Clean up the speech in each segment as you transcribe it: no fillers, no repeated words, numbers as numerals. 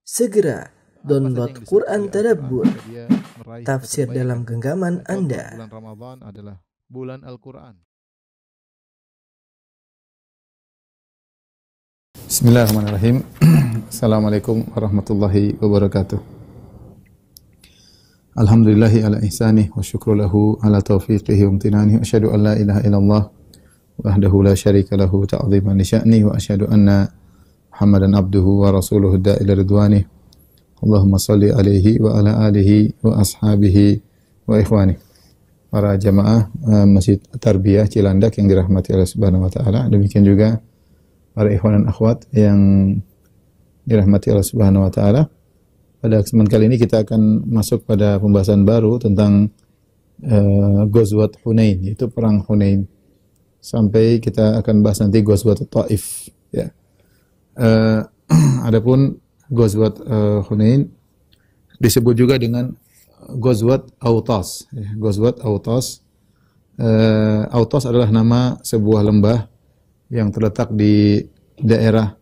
Segera download Quran Tadabbur, tafsir tafsir dalam genggaman Anda. Bulan Ramadan adalah bulan Al-Quran. Bismillahirrahmanirrahim. Assalamualaikum warahmatullahi wabarakatuh. Alhamdulillahi ala ihsanih wa syukru lahu ala taufiqihi wa amtinanihi wa asyhadu an la ilaha illallah wahdahu la syarika lahu ta'ziman li sya'nihi wa asyhadu anna Muhammadan abduhu wa rasuluhu da'ila ridwanih. Allahumma salli alaihi wa ala alihi wa ashabihi wa ikhwanih. Para jamaah Masjid Tarbiyah Cilandak yang dirahmati Allah Subhanahu wa taala, demikian juga para ikhwan dan akhwat yang dirahmati Allah Subhanahu wa taala. Pada kesempatan kali ini kita akan masuk pada pembahasan baru tentang Ghazwat Hunain, yaitu perang Hunain. Sampai kita akan bahas nanti Ghazwat Taif, ya. Adapun Ghazwat Hunain disebut juga dengan Ghazwat Autas, ya. Ghazwat Autas. Autas adalah nama sebuah lembah yang terletak di daerah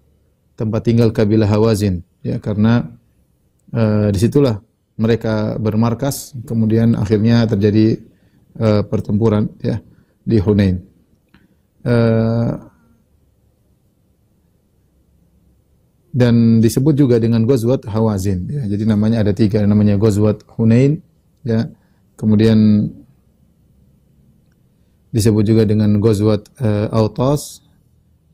tempat tinggal kabilah Hawazin, ya, karena disitulah mereka bermarkas, kemudian akhirnya terjadi pertempuran, ya, di Hunain. Dan disebut juga dengan Ghazwat Hawazin, ya. Jadi namanya ada tiga, namanya Ghazwat Hunain, ya. Kemudian disebut juga dengan Ghazwat Autas,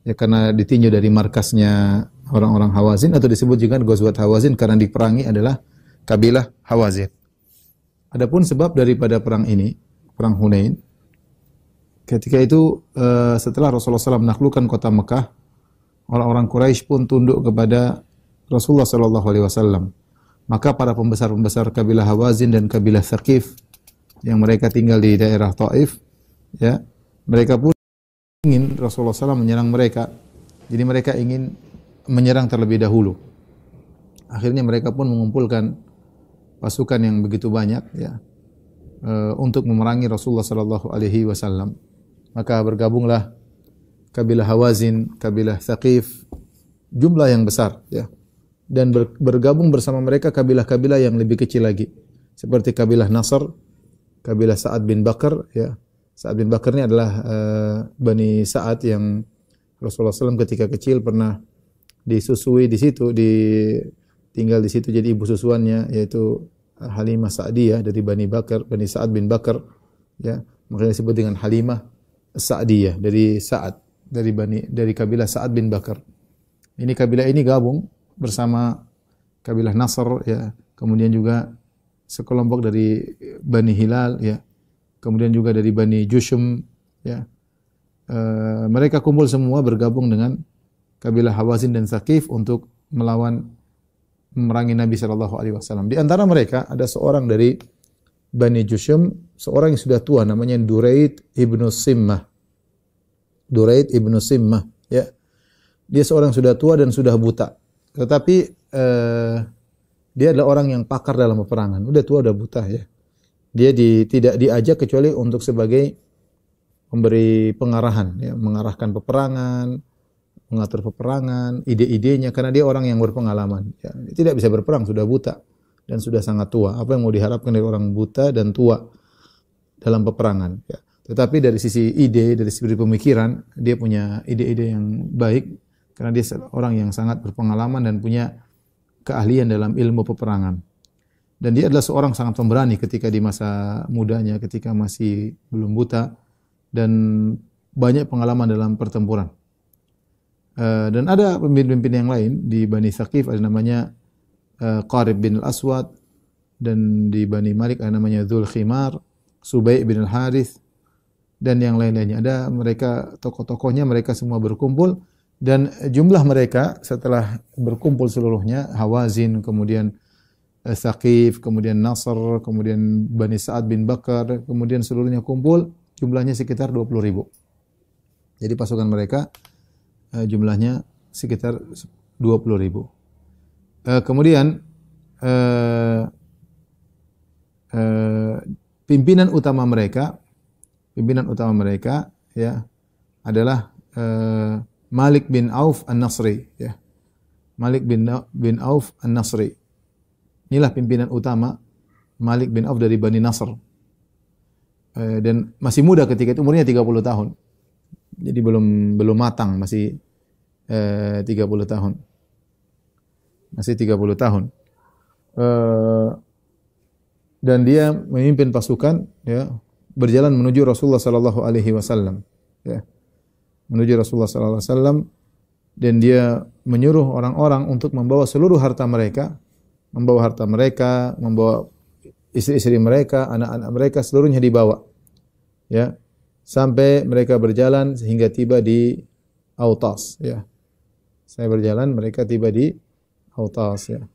ya, karena ditinjau dari markasnya orang-orang Hawazin, atau disebut juga Ghazwat Hawazin karena diperangi adalah kabilah Hawazin. Adapun sebab daripada perang ini, perang Hunain, ketika itu setelah Rasulullah SAW menaklukkan kota Mekah, orang-orang Quraisy pun tunduk kepada Rasulullah SAW. Maka para pembesar-pembesar kabilah Hawazin dan kabilah Thaqif yang mereka tinggal di daerah Taif, ya, mereka pun ingin Rasulullah SAW menyerang mereka. Jadi mereka ingin menyerang terlebih dahulu. Akhirnya mereka pun mengumpulkan pasukan yang begitu banyak, ya, untuk memerangi Rasulullah SAW. Maka bergabunglah kabilah Hawazin, kabilah Thaqif, jumlah yang besar, ya. Dan bergabung bersama mereka kabilah-kabilah yang lebih kecil lagi, seperti kabilah Nasr, kabilah Sa'ad bin Bakar, ya. Sa'ad bin Bakar ini adalah Bani Sa'ad yang Rasulullah SAW ketika kecil pernah disusui di situ, tinggal di situ jadi ibu susuannya, yaitu Halimah Sa'diyah dari Bani Bakar, Bani Sa'ad bin Bakar, ya. Makanya disebut dengan Halimah Sa'diyah dari Sa'ad, dari kabilah Sa'ad bin Bakar. Ini kabilah ini gabung bersama kabilah Nasr, ya. Kemudian juga sekelompok dari Bani Hilal, ya. Kemudian juga dari Bani Jushum, ya. Mereka kumpul semua bergabung dengan kabilah Hawazin dan Thaqif untuk memerangi Nabi SAW. Di antara mereka ada seorang dari Bani Jushum, seorang yang sudah tua, namanya Duraid ibnu Simmah. Duraid ibnu Simmah, ya. Dia seorang sudah tua dan sudah buta. Tetapi dia adalah orang yang pakar dalam peperangan. Udah tua, udah buta, ya. Dia tidak diajak kecuali untuk sebagai memberi pengarahan, ya, mengarahkan peperangan, mengatur peperangan, ide-idenya, karena dia orang yang berpengalaman, ya. Dia tidak bisa berperang, sudah buta dan sudah sangat tua. Apa yang mau diharapkan dari orang buta dan tua dalam peperangan, ya. Tetapi dari sisi ide, dari sisi pemikiran, dia punya ide-ide yang baik karena dia orang yang sangat berpengalaman dan punya keahlian dalam ilmu peperangan. Dan dia adalah seorang sangat pemberani ketika di masa mudanya, ketika masih belum buta dan banyak pengalaman dalam pertempuran. Dan ada pemimpin-pemimpin yang lain di Bani Thaqif, ada namanya Qarib bin al-Aswad, dan di Bani Malik ada namanya Dzul Khimar, Subay bin al-Harith, dan yang lain-lainnya. Ada mereka, tokoh-tokohnya, mereka semua berkumpul, dan jumlah mereka setelah berkumpul seluruhnya, Hawazin, kemudian Thaqif, kemudian Nasr, kemudian Bani Sa'ad bin Bakar, kemudian seluruhnya kumpul, jumlahnya sekitar 20.000. Jadi pasukan mereka jumlahnya sekitar 20.000. Kemudian pimpinan utama mereka, ya, adalah Malik bin Auf An-Nasri, ya. Malik bin Auf An-Nasri. Inilah pimpinan utama Malik bin Auf dari Bani Nasr. Dan masih muda ketika itu, umurnya 30 tahun. Jadi belum matang, masih 30 tahun. Masih 30 tahun. Dan dia memimpin pasukan, ya, berjalan menuju Rasulullah sallallahu alaihi wasallam, ya. Menuju Rasulullah sallallahu alaihi wasallam, dan dia menyuruh orang-orang untuk membawa seluruh harta mereka, membawa istri-istri mereka, anak-anak mereka, seluruhnya dibawa. Ya. Sampai mereka berjalan sehingga tiba di Autas, ya. Saya berjalan, mereka tiba di Autas, ya.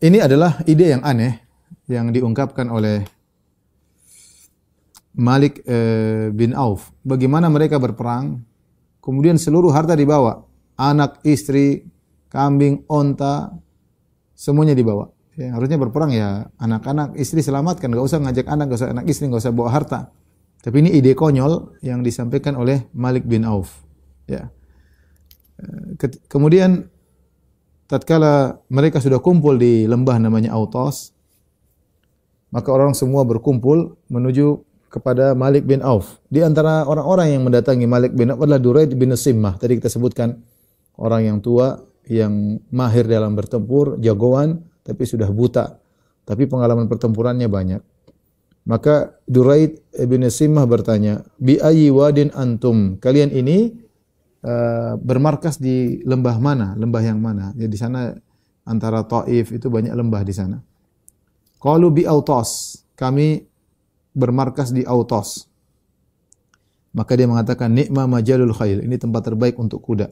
Ini adalah ide yang aneh yang diungkapkan oleh Malik bin Auf. Bagaimana mereka berperang, kemudian seluruh harta dibawa, anak, istri, kambing, onta, semuanya dibawa. Ya, harusnya berperang ya anak-anak, istri selamatkan, enggak usah ngajak anak, enggak usah anak istri, enggak usah bawa harta. Tapi ini ide konyol yang disampaikan oleh Malik bin Auf. Ya. Kemudian tatkala mereka sudah kumpul di lembah namanya Autas, maka orang semua berkumpul menuju kepada Malik bin Auf. Di antara orang-orang yang mendatangi Malik bin Auf adalah Duraid bin Simmah. Tadi kita sebutkan orang yang tua, yang mahir dalam bertempur, jagoan, tapi sudah buta. Tapi pengalaman pertempurannya banyak. Maka Duraid bin Simmah bertanya, "Bi ayyi wadin antum?" Kalian ini bermarkas di lembah mana? Lembah yang mana? Ya, di sana antara Taif itu banyak lembah di sana. Qalu bi Autas. Kami bermarkas di Autas. Maka dia mengatakan, "Ni'ma majalul khail." Ini tempat terbaik untuk kuda.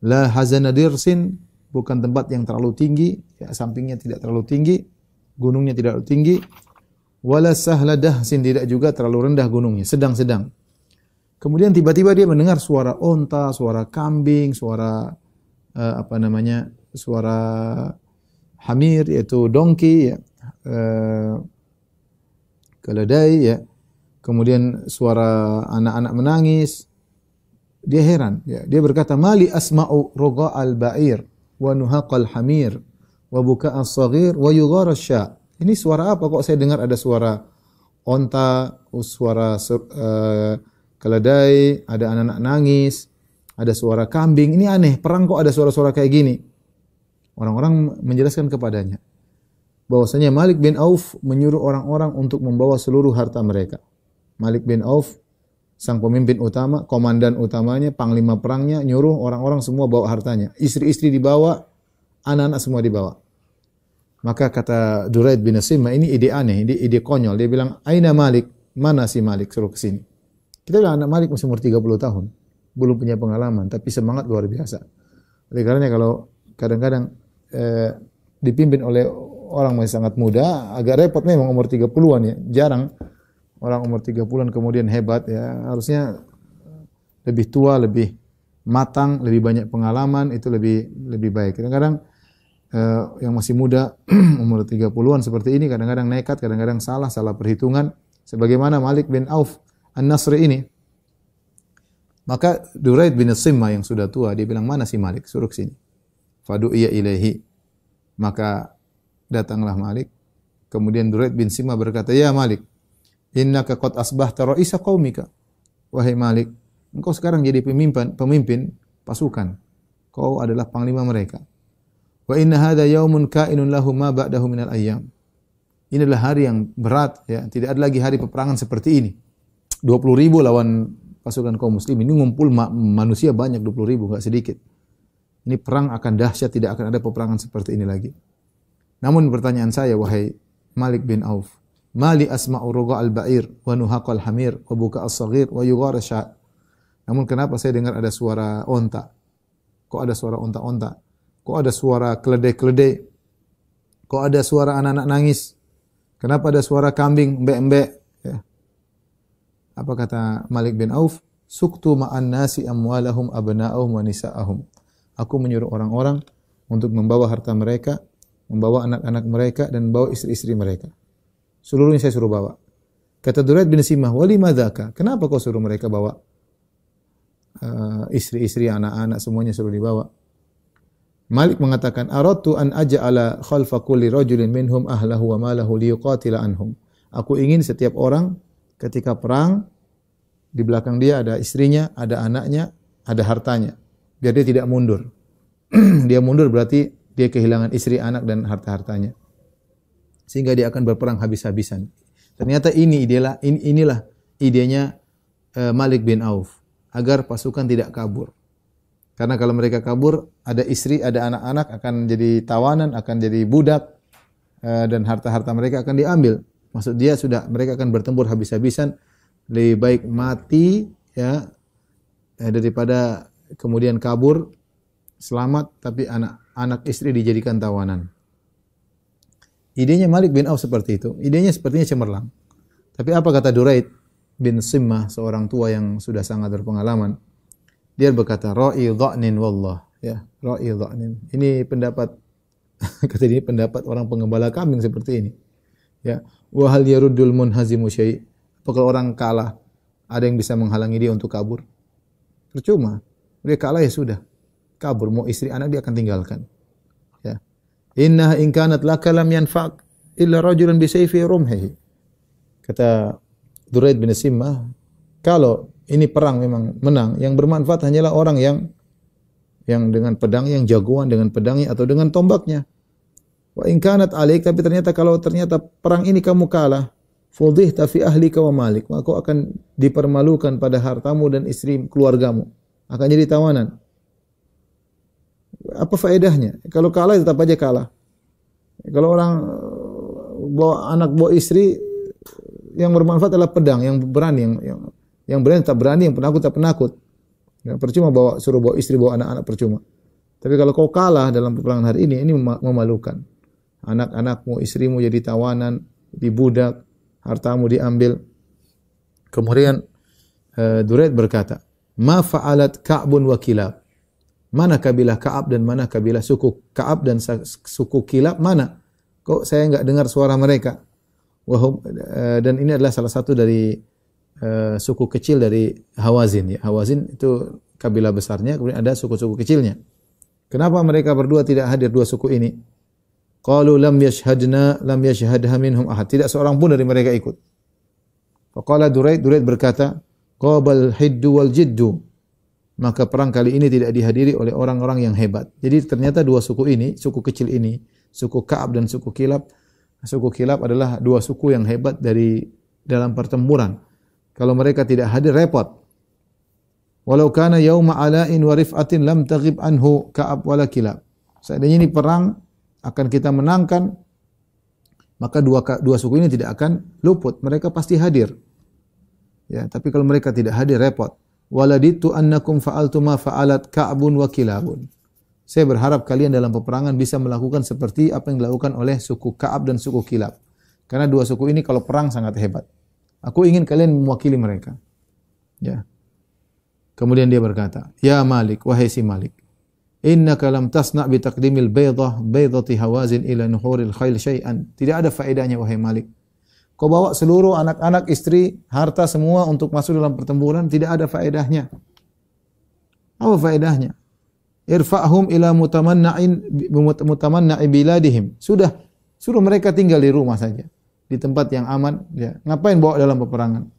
La hazana dirsin, bukan tempat yang terlalu tinggi, ya, sampingnya tidak terlalu tinggi, gunungnya tidak terlalu tinggi. Wala sahla dahsin, tidak juga terlalu rendah gunungnya, sedang-sedang. Kemudian tiba-tiba dia mendengar suara onta, suara kambing, suara suara hamir, yaitu donkey, ya, keledai, ya. Kemudian suara anak-anak menangis. Dia heran, ya. Dia berkata, "Mali asma'u ruga'al ba'ir wa nuhaqal hamir wa buka'as saghir wa yughara sya." Ini suara apa kok saya dengar ada suara onta, suara keledai, ada anak-anak nangis, ada suara kambing. Ini aneh, perang kok ada suara-suara kayak gini. Orang-orang menjelaskan kepadanya bahwasanya Malik bin Auf menyuruh orang-orang untuk membawa seluruh harta mereka. Malik bin Auf, sang pemimpin utama, komandan utamanya, panglima perangnya, nyuruh orang-orang semua bawa hartanya. Istri-istri dibawa, anak-anak semua dibawa. Maka kata Duraid bin Simmah, ini ide aneh, ide konyol. Dia bilang, "Aina Malik?" Mana si Malik? Suruh ke sini. Kita bilang anak Malik masih umur 30 tahun. Belum punya pengalaman, tapi semangat luar biasa. Oleh karenanya kalau kadang-kadang dipimpin oleh orang masih sangat muda, agak repot memang umur 30-an, ya. Jarang orang umur 30-an kemudian hebat, ya. Harusnya lebih tua, lebih matang, lebih banyak pengalaman, itu lebih baik. Kadang-kadang yang masih muda umur 30-an seperti ini kadang-kadang nekat, kadang-kadang salah perhitungan sebagaimana Malik bin Auf An-Nasri ini. Maka Duraid bin Simmah yang sudah tua, dia bilang, "Mana si Malik? Suruh ke sini." Fadu'iya ilaihi. Maka datanglah Malik. Kemudian Duraid bin Simmah berkata, "Ya Malik, innaka qad asbahta ra'isa qaumika." Wahai Malik, engkau sekarang jadi pemimpin pasukan. Kau adalah panglima mereka. Wa inna hadha yaumun kainun lahu ma ba'dahu minal ayyam. Ini adalah hari yang berat, ya. Tidak ada lagi hari peperangan seperti ini. 20.000 lawan pasukan kaum muslimin. Ini ngumpul manusia banyak, 20.000, enggak sedikit. Ini perang akan dahsyat, tidak akan ada peperangan seperti ini lagi. Namun pertanyaan saya, wahai Malik bin Auf, mali asma'u ruga' al-ba'ir wa nuhaqal hamir wa buka as-saghir wa yughara sya'. Namun kenapa saya dengar ada suara onta? Kok ada suara onta-onta? Kok ada suara keledai-keledai? Kok ada suara anak-anak nangis? Kenapa ada suara kambing mbek-mbek? Ya. Apa kata Malik bin Auf? Suktu ma'an nasi amwalahum abna'ahum wa nisa'ahum. Aku menyuruh orang-orang untuk membawa harta mereka, membawa anak-anak mereka, dan membawa istri-istri mereka. Seluruhnya saya suruh bawa. Kata Duraid bin Simmah, "Wali madzaka?" Kenapa kau suruh mereka bawa? istri-istri, anak-anak semuanya suruh dibawa. Malik mengatakan, "Aradtu an aj'ala khalfa kulli rajulin minhum ahlahu wa malahu liyuqatila anhum." Aku ingin setiap orang ketika perang di belakang dia ada istrinya, ada anaknya, ada hartanya, biar dia tidak mundur. Dia mundur berarti dia kehilangan istri, anak dan harta-hartanya. Sehingga dia akan berperang habis-habisan. Ternyata inilah idenya Malik bin Auf agar pasukan tidak kabur. Karena kalau mereka kabur, ada istri, ada anak-anak akan jadi tawanan, akan jadi budak, dan harta-harta mereka akan diambil. Maksud dia mereka akan bertempur habis-habisan. Lebih baik mati ya daripada kemudian kabur selamat tapi anak istri dijadikan tawanan. Idenya Malik bin Auf seperti itu. Idenya sepertinya cemerlang. Tapi apa kata Duraid bin Simmah, seorang tua yang sudah sangat berpengalaman? Dia berkata, "Ra'i dha'nin wallah." Ya, ra'i dha'nin. Ini pendapat kata dia pendapat orang pengembala kambing seperti ini. Ya, wa hal yaruddul munhazimu syai'. Apakah orang kalah ada yang bisa menghalangi dia untuk kabur? Percuma. Dia kalah ya sudah. Kabur, mau istri anak dia akan tinggalkan. Ya. Inna in kanat laka lam yanfa'k illa rajulan bi sayfi rumhihi. Kata Duraid bin Simmah, kalau ini perang memang menang, yang bermanfaat hanyalah orang yang dengan pedang, yang jagoan dengan pedangnya atau dengan tombaknya. Wa in kanat alaik, tapi kalau ternyata perang ini kamu kalah, fudhihta fi ahlika wa malik, maka kau akan dipermalukan pada hartamu dan istri keluargamu, akan jadi tawanan. Apa faedahnya? Kalau kalah tetap aja kalah. Kalau orang bawa anak, bawa istri, yang bermanfaat adalah pedang, yang berani, yang berani tak berani, yang penakut tak penakut. Ya, percuma suruh bawa istri, bawa anak-anak, percuma. Tapi kalau kau kalah dalam peperangan hari ini memalukan. Anak-anakmu, istrimu jadi tawanan, dibudak, hartamu diambil. Kemudian Duraid berkata, "Ma fa'alat Ka'bun wa Kilab." Mana kabilah Ka'ab dan mana kabilah suku Ka'ab dan suku Kilab mana? Kok saya enggak dengar suara mereka? Dan ini adalah salah satu dari suku kecil dari Hawazin. Ya. Hawazin itu kabilah besarnya, kemudian ada suku-suku kecilnya. Kenapa mereka berdua tidak hadir, dua suku ini? Qalu lam yashhadha minhum ahad. Tidak seorang pun dari mereka ikut. Faqala Duraid berkata, qabal hiddu wal jiddu. Maka perang kali ini tidak dihadiri oleh orang-orang yang hebat. Jadi ternyata dua suku ini, suku kecil ini, suku Ka'ab dan suku Kilab. Suku Kilab adalah dua suku yang hebat dalam pertempuran. Kalau mereka tidak hadir, repot. Walau kana yauma ala'in wa rif'atin lam taghib anhu Ka'ab wala Kilab. Seandainya ini perang akan kita menangkan, maka dua suku ini tidak akan luput. Mereka pasti hadir. Ya, tapi kalau mereka tidak hadir, repot. Waladitu annakum fa'altu ma fa'alat Ka'bun wa Kilabun. Saya berharap kalian dalam peperangan bisa melakukan seperti apa yang dilakukan oleh suku Ka'ab dan suku Kilab. Karena dua suku ini kalau perang sangat hebat. Aku ingin kalian mewakili mereka. Ya. Kemudian dia berkata, "Ya Malik, wahai si Malik, innaka lam tasna' bi taqdimil baydati Hawazin ila nuhuril khail syai'an." Tidak ada faedahnya wahai Malik. Kau bawa seluruh anak-anak, istri, harta semua untuk masuk dalam pertempuran, tidak ada faedahnya. Apa faedahnya? Irfa'hum ila mutamanna'i biladihim. Sudah, suruh mereka tinggal di rumah saja, di tempat yang aman. Ya. Ngapain bawa dalam peperangan?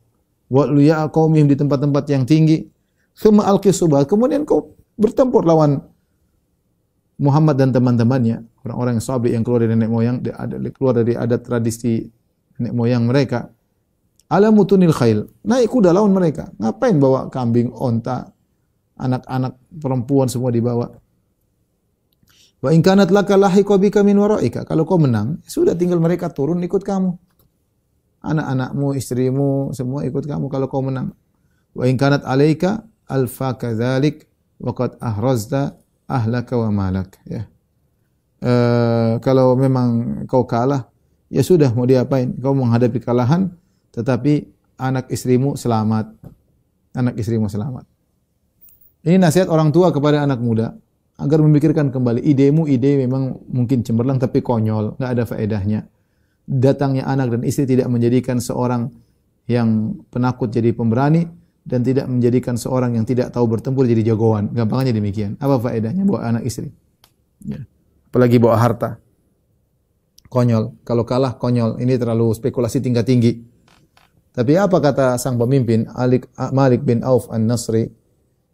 Wa liya'a qaumihim di tempat-tempat yang tinggi. Tsumma alqi subah. Kemudian kau bertempur lawan Muhammad dan teman-temannya, orang-orang yang saleh yang keluar dari nenek moyang, keluar dari adat tradisi nenek moyang mereka. Ala mutunil khail, naik kuda lawan mereka. Ngapain bawa kambing, onta, anak-anak perempuan semua dibawa. Wa in kanat laka lahiqa bika min waraika. Kalau kau menang, sudah tinggal mereka turun ikut kamu. Anak-anakmu, istrimu semua ikut kamu kalau kau menang. Wa in kanat alaika alfa kadzalik wa qad ahrazta ahlaka wa malak. Ya. Kalau memang kau kalah, ya sudah, mau diapain? Kau menghadapi kekalahan, tetapi anak istrimu selamat. Anak istrimu selamat. Ini nasihat orang tua kepada anak muda, agar memikirkan kembali. Ide memang mungkin cemerlang, tapi konyol, enggak ada faedahnya. Datangnya anak dan istri tidak menjadikan seorang yang penakut jadi pemberani, dan tidak menjadikan seorang yang tidak tahu bertempur jadi jagoan. Gampangannya demikian. Apa faedahnya bawa anak istri? Ya. Apalagi bawa harta. Konyol. Kalau kalah konyol. Ini terlalu spekulasi tingkat tinggi. Tapi apa kata sang pemimpin Malik bin Auf An-Nasri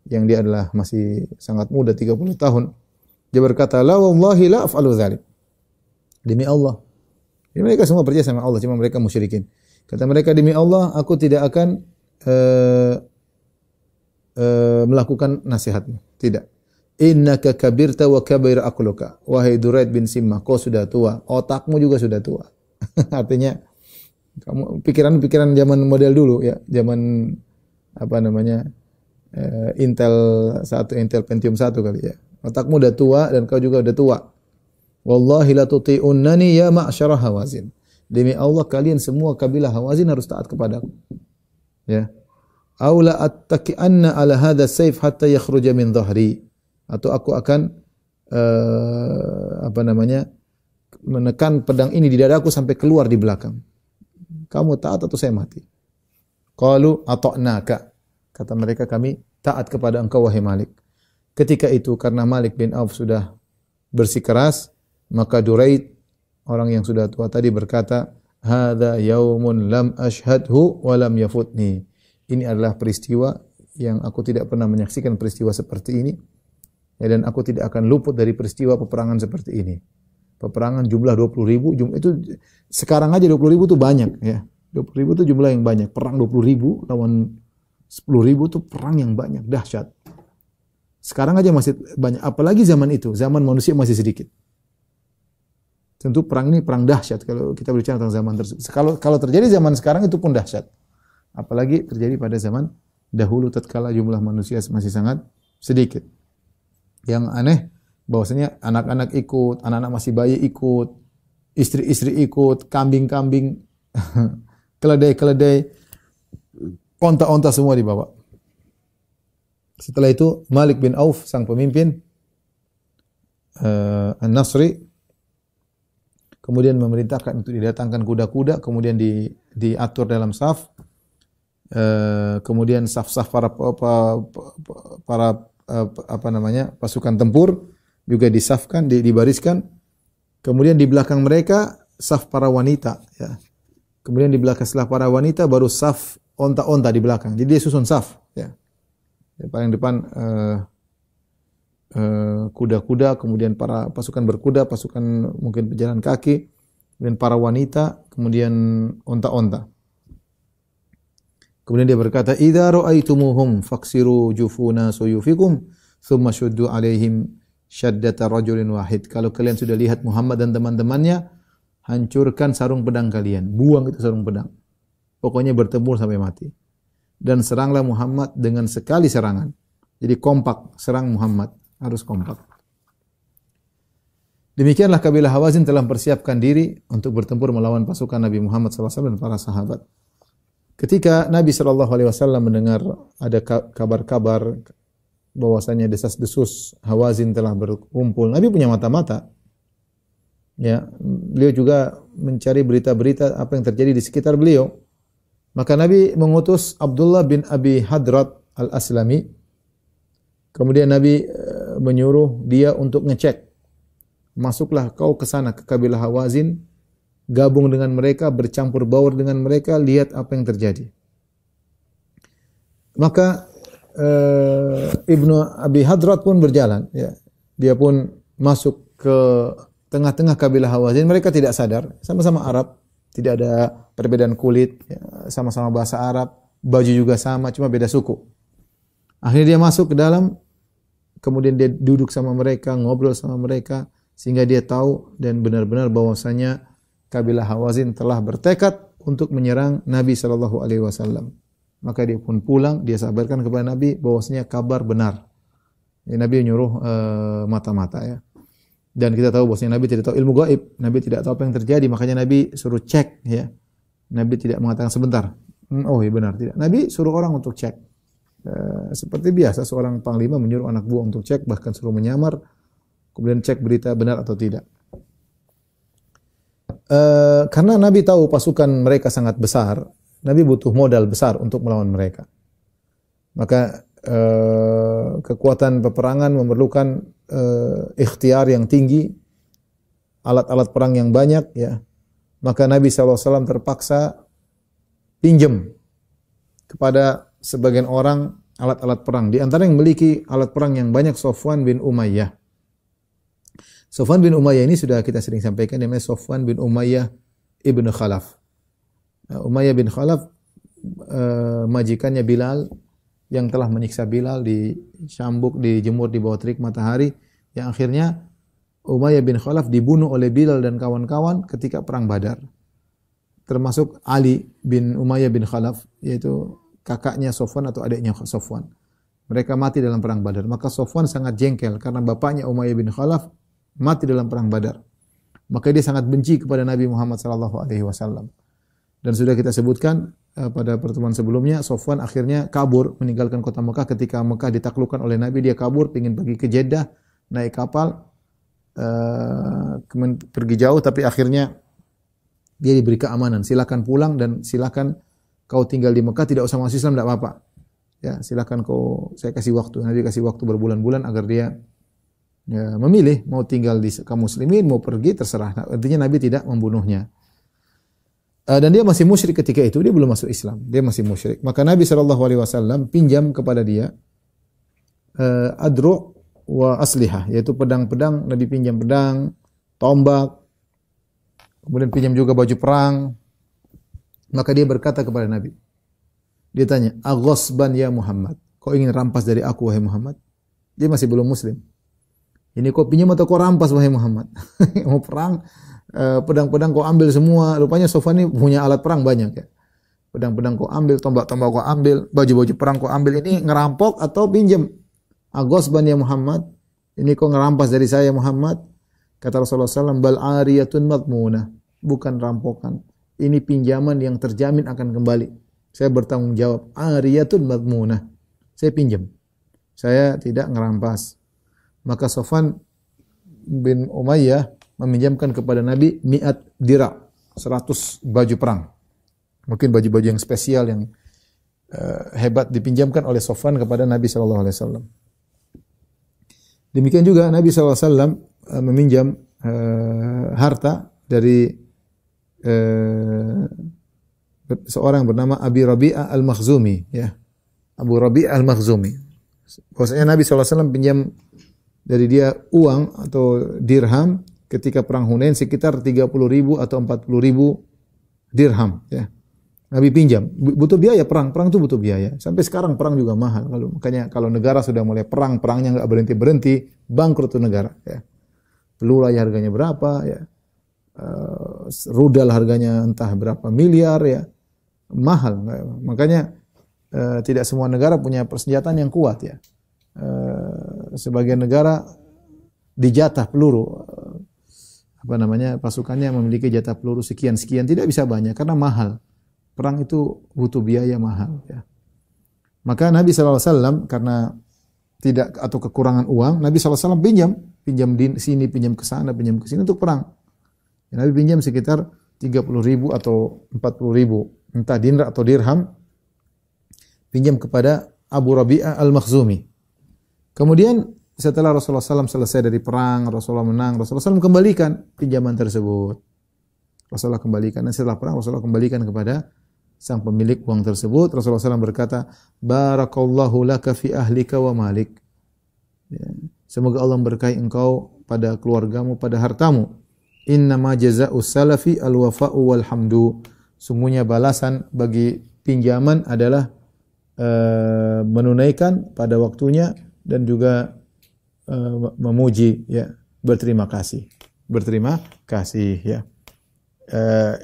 yang dia adalah masih sangat muda 30 tahun. Dia berkata, "La wallahi la af'alu dzalik." Demi Allah. Jadi mereka semua percaya sama Allah, cuma mereka musyrikin. Kata mereka, demi Allah, aku tidak akan melakukan nasihatmu. Tidak. Innaka kabirta wa kabir aqluka. Wahai Duraid bin Simmah, kau sudah tua, otakmu juga sudah tua. Artinya kamu pikiran-pikiran zaman model dulu ya, zaman apa namanya? Intel Pentium 1 kali ya. Otakmu udah tua dan kau juga udah tua. Wallahi la tuti'unnani ya ma'syara Hawazin. Demi Allah kalian semua kabilah Hawazin harus taat kepadaku. Ya. Aula attaki'anna ala hadha sayf hatta yakhruja min dhahri. Atau aku akan menekan pedang ini di dadaku sampai keluar di belakang. Kamu taat atau saya mati? Qalu ata'naka. Kata mereka, kami taat kepada engkau wahai Malik. Ketika itu karena Malik bin Auf sudah bersikeras, maka Duraid, orang yang sudah tua tadi berkata, "Hadza yaumun lam ashhadhu wa lam yafutni." Ini adalah peristiwa yang aku tidak pernah menyaksikan peristiwa seperti ini. Ya, dan aku tidak akan luput dari peristiwa peperangan seperti ini. Peperangan jumlah 20.000, itu sekarang aja 20.000 itu banyak ya. 20.000 itu jumlah yang banyak. Perang 20.000 lawan 10.000 itu perang yang banyak, dahsyat. Sekarang aja masih banyak, apalagi zaman itu, zaman manusia masih sedikit. Tentu perang ini perang dahsyat kalau kita berbicara tentang zaman tersebut. Kalau terjadi zaman sekarang itu pun dahsyat. Apalagi terjadi pada zaman dahulu tatkala jumlah manusia masih sangat sedikit. Yang aneh bahwasanya anak-anak ikut, anak-anak masih bayi ikut, istri-istri ikut, kambing-kambing, keledai-keledai, onta-onta semua dibawa. Setelah itu Malik bin Auf sang pemimpin An-Nasri kemudian memerintahkan untuk didatangkan kuda-kuda, kemudian diatur dalam saf, kemudian saf-saf para pasukan tempur juga disafkan, dibariskan, kemudian di belakang mereka saf para wanita, ya. Kemudian di belakang setelah para wanita baru saf onta-onta di belakang. Jadi dia susun saf, ya. Di paling depan kuda-kuda, kemudian para pasukan berkuda, pasukan mungkin pejalan kaki, kemudian para wanita, kemudian onta-onta. Kemudian dia berkata, "Idza ra'aitumuhum faksiru jufuna suyufikum, thumma shuddu 'alaihim syaddata rajulin wahid." Kalau kalian sudah lihat Muhammad dan teman-temannya, hancurkan sarung pedang kalian, buang itu sarung pedang. Pokoknya bertempur sampai mati. Dan seranglah Muhammad dengan sekali serangan. Jadi kompak, serang Muhammad, harus kompak. Demikianlah kabilah Hawazin telah mempersiapkan diri untuk bertempur melawan pasukan Nabi Muhammad SAW dan para sahabat. Ketika Nabi SAW mendengar ada kabar-kabar bahwasanya desas-desus Hawazin telah berkumpul, Nabi punya mata-mata. Ya, beliau juga mencari berita-berita apa yang terjadi di sekitar beliau. Maka Nabi mengutus Abdullah bin Abi Hadrat Al-Aslami. Kemudian Nabi menyuruh dia untuk ngecek. Masuklah kau ke sana ke kabilah Hawazin, gabung dengan mereka, bercampur baur dengan mereka, lihat apa yang terjadi. Maka Ibnu Abi Hadrat pun berjalan, ya. Dia pun masuk ke tengah-tengah kabilah Hawazin. Mereka tidak sadar, sama-sama Arab, tidak ada perbedaan kulit, ya, sama-sama bahasa Arab, baju juga sama, cuma beda suku. Akhirnya dia masuk ke dalam, kemudian dia duduk sama mereka, ngobrol sama mereka, sehingga dia tahu dan benar-benar bahwasanya kabilah Hawazin telah bertekad untuk menyerang Nabi SAW. Maka dia pun pulang, dia sabarkan kepada Nabi bahwasanya kabar benar. Ya, Nabi menyuruh mata-mata, ya. Dan kita tahu bahwasanya Nabi tidak tahu ilmu gaib, Nabi tidak tahu apa yang terjadi, makanya Nabi suruh cek, ya. Nabi tidak mengatakan sebentar. Oh iya benar, tidak. Nabi suruh orang untuk cek. Seperti biasa seorang panglima menyuruh anak buah untuk cek, bahkan suruh menyamar, kemudian cek berita benar atau tidak. Karena Nabi tahu pasukan mereka sangat besar, Nabi butuh modal besar untuk melawan mereka. Maka kekuatan peperangan memerlukan ikhtiar yang tinggi, alat-alat perang yang banyak, ya. Maka Nabi SAW terpaksa pinjam kepada sebagian orang alat-alat perang. Di antara yang memiliki alat perang yang banyak Safwan bin Umayyah. Safwan bin Umayyah ini sudah kita sering sampaikan, namanya Safwan bin Umayyah ibn Khalaf. Nah, Umayyah bin Khalaf majikannya Bilal yang telah menyiksa Bilal, dicambuk, dijemur di bawah terik matahari, yang akhirnya Umayyah bin Khalaf dibunuh oleh Bilal dan kawan-kawan ketika perang Badar. Termasuk Ali bin Umayyah bin Khalaf, yaitu kakaknya Safwan atau adiknya Safwan. Mereka mati dalam perang Badar. Maka Safwan sangat jengkel karena bapaknya Umayyah bin Khalaf mati dalam perang Badar. Maka dia sangat benci kepada Nabi Muhammad SAW. Dan sudah kita sebutkan pada pertemuan sebelumnya, Safwan akhirnya kabur meninggalkan kota Mekah ketika Mekah ditaklukkan oleh Nabi. Dia kabur, ingin pergi ke Jeddah, naik kapal, pergi jauh, tapi akhirnya dia diberi keamanan. Silakan pulang dan silakan kau tinggal di Mekah, tidak usah masuk Islam, tidak apa-apa. Ya, silakan saya kasih waktu. Nabi kasih waktu berbulan-bulan agar dia ya, memilih mau tinggal di kaum muslimin, mau pergi, terserah. Nah, artinya Nabi tidak membunuhnya. Dan dia masih musyrik ketika itu, dia belum masuk Islam, dia masih musyrik. Maka Nabi SAW pinjam kepada dia adru' wa aslihah, yaitu pedang-pedang. Nabi pinjam pedang, tombak, kemudian pinjam juga baju perang. Maka dia berkata kepada Nabi, dia tanya, "Aghasban ya Muhammad, kau ingin rampas dari aku wahai Muhammad?" Dia masih belum muslim. Ini kau pinjam atau kau rampas wahai Muhammad? Mau perang, pedang-pedang kau ambil semua. Rupanya Safwan ini punya alat perang banyak, ya. Pedang-pedang kau ambil, tombak-tombak kau ambil, baju-baju perang kau ambil. Ini ngerampok atau pinjam? Aghasban ya Muhammad, ini kau ngerampas dari saya Muhammad? Kata Rasulullah SAW, bal ariyatun madmunah, bukan rampokan. Ini pinjaman yang terjamin akan kembali. Saya bertanggung jawab. Ariyatun madmunah, saya pinjam, saya tidak ngerampas. Maka Safwan bin Umayyah meminjamkan kepada Nabi 100 dira', 100 baju perang. Mungkin baju-baju yang spesial yang hebat dipinjamkan oleh Safwan kepada Nabi SAW. Demikian juga Nabi SAW meminjam harta dari seorang bernama Abi Rabi'ah al-Makhzumi, ya. Abu Rabi'ah al-Makhzumi. Bahwasanya Nabi SAW pinjam dari dia uang atau dirham ketika perang Hunain sekitar 30.000 atau 40.000 dirham, ya. Nabi pinjam, butuh biaya perang itu butuh biaya. Sampai sekarang perang juga mahal. Makanya kalau negara sudah mulai perangnya nggak berhenti, bangkrut tuh negara, ya. Peluru harganya berapa, ya. Rudal harganya entah berapa miliar, ya. Mahal. Makanya tidak semua negara punya persenjataan yang kuat, ya. Sebagian negara dijatah peluru, pasukannya memiliki jatah peluru sekian, tidak bisa banyak karena mahal. Perang itu butuh biaya mahal, ya. Maka Nabi SAW karena tidak atau kekurangan uang, Nabi SAW pinjam di sini, pinjam ke sana, pinjam ke sini untuk perang. Ya, Nabi pinjam sekitar 30.000 atau 40.000, entah dinar atau dirham, pinjam kepada Abu Rabi'ah al-Makhzumi. Kemudian setelah Rasulullah SAW selesai dari perang, Rasulullah menang, Rasulullah SAW kembalikan pinjaman tersebut. Rasulullah kembalikan, dan setelah perang Rasulullah kembalikan kepada sang pemilik uang tersebut. Rasulullah SAW berkata, barakallahu laka fi ahlika wa malik. Ya. Semoga Allah memberkahi engkau pada keluargamu, pada hartamu. Innama jaza'us salafi al-wafa'u wal hamdu. Sungguhnya balasan bagi pinjaman adalah menunaikan pada waktunya dan juga memuji, ya, berterima kasih. Berterima kasih, ya.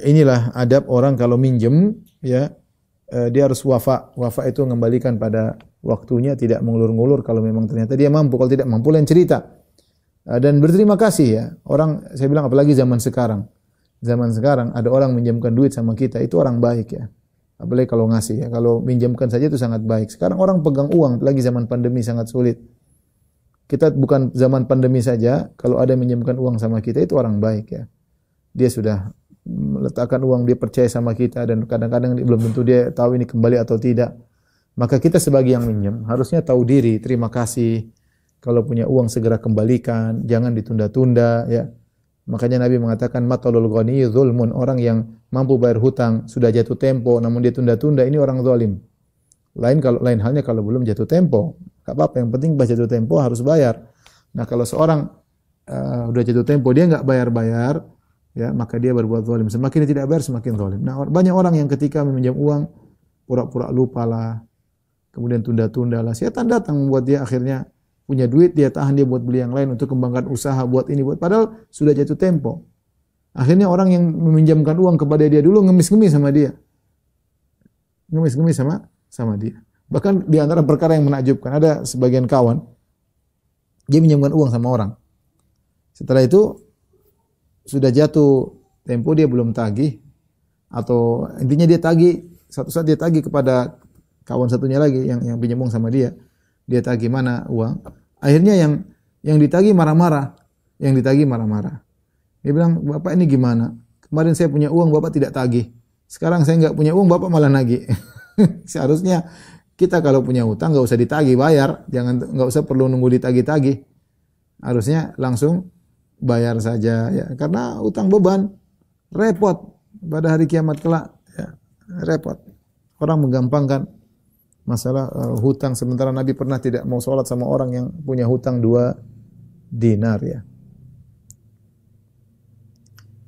Inilah adab orang kalau minjem, ya, dia harus wafa. Wafa itu mengembalikan pada waktunya, tidak mengulur-ngulur kalau memang ternyata dia mampu. Kalau tidak mampu, lain cerita. Dan berterima kasih, ya. Orang, saya bilang apalagi zaman sekarang. Zaman sekarang ada orang minjamkan duit sama kita, itu orang baik, ya. Apalagi kalau ngasih, ya. Kalau minjamkan saja itu sangat baik. Sekarang orang pegang uang, apalagi zaman pandemi sangat sulit. Kita bukan zaman pandemi saja, kalau ada minjamkan uang sama kita itu orang baik, ya. Dia sudah meletakkan uang, dia percaya sama kita, dan kadang-kadang belum tentu dia tahu ini kembali atau tidak. Maka kita sebagai yang minjem harusnya tahu diri, terima kasih. Kalau punya uang segera kembalikan, jangan ditunda-tunda ya. Makanya Nabi mengatakan matalul ghani zulmun, orang yang mampu bayar hutang sudah jatuh tempo namun dia tunda-tunda, ini orang zalim. Lain halnya kalau belum jatuh tempo, enggak apa-apa, yang penting pas jatuh tempo harus bayar. Nah, kalau seorang udah jatuh tempo dia enggak bayar-bayar, ya, maka dia berbuat zalim. Semakin dia tidak bayar semakin zalim. Nah, banyak orang yang ketika meminjam uang pura-pura lupa lah, kemudian tunda-tunda lah. Setan datang membuat dia akhirnya punya duit, dia tahan, dia buat beli yang lain untuk kembangkan usaha, buat ini, buat padahal sudah jatuh tempo. Akhirnya orang yang meminjamkan uang kepada dia dulu ngemis-ngemis sama dia. Ngemis-ngemis sama dia. Bahkan di antara perkara yang menakjubkan, ada sebagian kawan dia minjamkan uang sama orang. Setelah itu sudah jatuh tempo dia belum tagih, atau intinya dia tagih, satu saat dia tagih kepada kawan satunya lagi yang pinjam uang sama dia. Dia tagih mana uang. Akhirnya yang ditagih marah-marah. Dia bilang, "Bapak ini gimana? Kemarin saya punya uang, Bapak tidak tagih. Sekarang saya enggak punya uang, Bapak malah nagih." Seharusnya kita kalau punya hutang enggak usah ditagih, bayar. Enggak usah perlu nunggu ditagih-tagih. Harusnya langsung bayar saja ya. Karena hutang beban, repot pada hari kiamat kelak ya. Repot. Orang menggampangkan masalah hutang, sementara Nabi pernah tidak mau sholat sama orang yang punya hutang 2 dinar ya.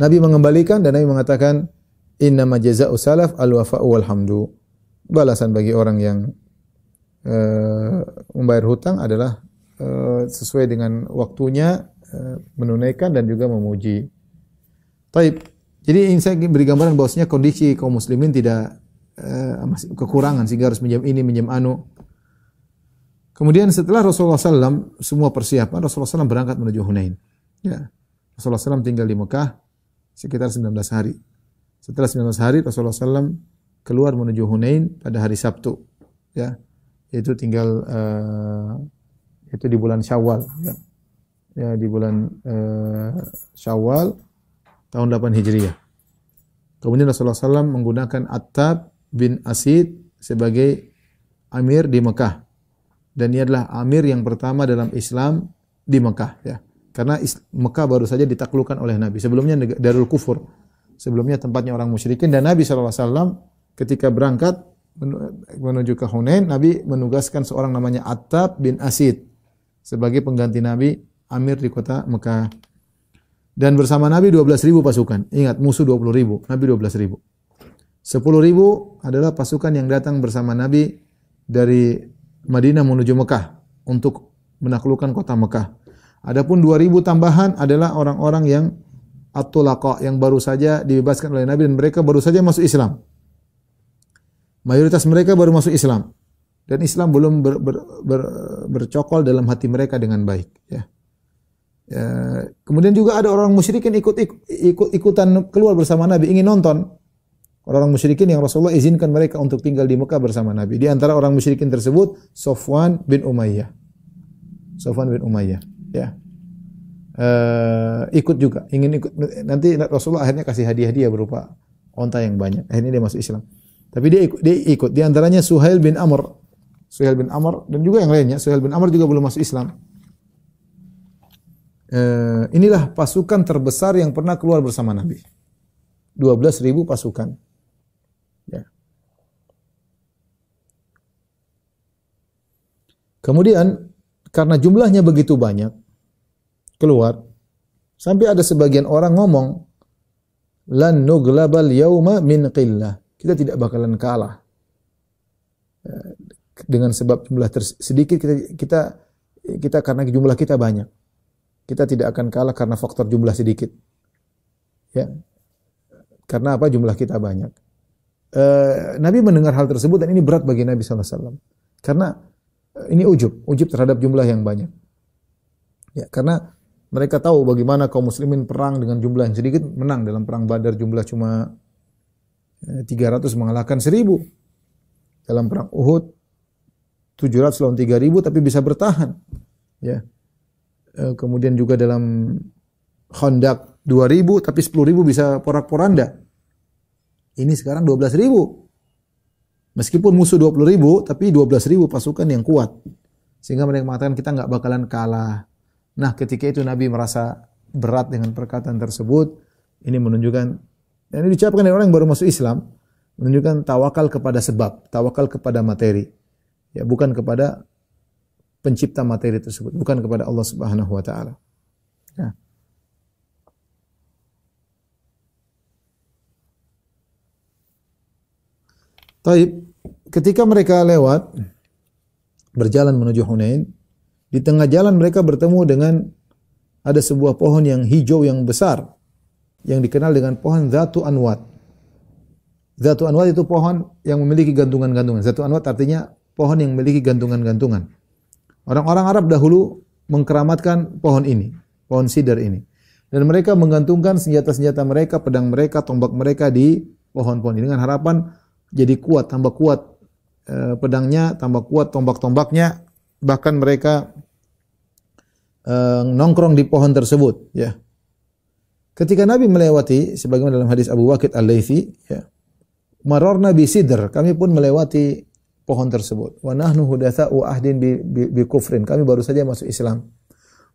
Nabi mengembalikan dan Nabi mengatakan innama jazaa'u salaf al-wafa'u wal hamdu. Balasan bagi orang yang membayar hutang adalah sesuai dengan waktunya, menunaikan dan juga memuji. Taib. Jadi ini saya beri gambaran bahwasanya kondisi kaum muslimin tidak masih kekurangan sehingga harus minjam ini, minjam anu. Kemudian setelah Rasulullah SAW semua persiapan, Rasulullah SAW berangkat menuju Hunain. Ya. Rasulullah SAW tinggal di Mekah sekitar 19 hari. Setelah 19 hari Rasulullah SAW keluar menuju Hunain pada hari Sabtu. Ya. Itu tinggal itu di bulan Syawal. Ya, ya di bulan Syawal tahun 8 Hijriah. Kemudian Rasulullah SAW menggunakan Attab bin Asid sebagai amir di Mekah. Dan ia adalah amir yang pertama dalam Islam di Mekah ya. Karena Mekah baru saja ditaklukkan oleh Nabi. Sebelumnya Darul Kufur. Sebelumnya tempatnya orang musyrikin, dan Nabi SAW ketika berangkat menuju ke Hunain, Nabi menugaskan seorang namanya Attab bin Asid sebagai pengganti Nabi, amir di kota Mekah. Dan bersama Nabi 12.000 pasukan. Ingat, musuh 20.000, Nabi 12.000. 10.000 adalah pasukan yang datang bersama Nabi dari Madinah menuju Mekah untuk menaklukkan kota Mekah. Adapun 2.000 tambahan adalah orang-orang yang at-tulaqa, yang baru saja dibebaskan oleh Nabi dan mereka baru saja masuk Islam. Mayoritas mereka baru masuk Islam dan Islam belum bercokol dalam hati mereka dengan baik ya. Ya, kemudian juga ada orang musyrikin ikutan keluar bersama Nabi, ingin nonton. Orang musyrikin yang Rasulullah izinkan mereka untuk tinggal di Mekah bersama Nabi. Di antara orang musyrikin tersebut Safwan bin Umayyah. Ya. Ikut juga, ingin ikut. Nanti Rasulullah akhirnya kasih hadiah berupa onta yang banyak. Akhirnya dia masuk Islam. Tapi dia ikut. Di antaranya Suhail bin Amr dan juga yang lainnya. Suhail bin Amr juga belum masuk Islam. Inilah pasukan terbesar yang pernah keluar bersama Nabi. 12.000 pasukan. Ya. Kemudian karena jumlahnya begitu banyak keluar, sampai ada sebagian orang ngomong, lan nuglabal yauma min qillah. Kita tidak bakalan kalah. Dengan sebab jumlah sedikit, kita karena jumlah kita banyak. Kita tidak akan kalah karena faktor jumlah sedikit. Ya. Karena apa? Jumlah kita banyak. Nabi mendengar hal tersebut dan ini berat bagi Nabi SAW. Karena ini ujub terhadap jumlah yang banyak. Ya, karena mereka tahu bagaimana kaum muslimin perang dengan jumlah yang sedikit, menang dalam perang Badar jumlah cuma 300 mengalahkan 1.000. Dalam perang Uhud 700 lawan 3.000 tapi bisa bertahan. Ya. Kemudian juga dalam Khandaq 2.000 tapi 10.000 bisa porak-poranda. Ini sekarang 12.000. Meskipun musuh 20.000, tapi 12.000 pasukan yang kuat. Sehingga mereka mengatakan kita nggak bakalan kalah. Nah, ketika itu Nabi merasa berat dengan perkataan tersebut. Ini menunjukkan, ini diucapkan oleh orang yang baru masuk Islam, menunjukkan tawakal kepada sebab, tawakal kepada materi. Ya, bukan kepada pencipta materi tersebut, bukan kepada Allah Subhanahu wa taala. Ya. Taib, ketika mereka lewat berjalan menuju Hunain, di tengah jalan mereka bertemu dengan ada sebuah pohon yang hijau yang besar yang dikenal dengan pohon Zatu Anwat. Zatu Anwat itu pohon yang memiliki gantungan-gantungan. Zatu Anwat artinya pohon yang memiliki gantungan-gantungan. Orang-orang Arab dahulu mengkeramatkan pohon ini, pohon sidar ini. Dan mereka menggantungkan senjata-senjata mereka, pedang mereka, tombak mereka di pohon-pohon ini dengan harapan jadi kuat, tambah kuat pedangnya, tambah kuat tombak-tombaknya, bahkan mereka nongkrong di pohon tersebut, ya. Ketika Nabi melewati, sebagaimana dalam hadis Abu Waqid Al-Laythi, ya, mararna bi sidr, kami pun melewati pohon tersebut. Wa nahnu hudatsa'u ahdin bi kufrin, kami baru saja masuk Islam.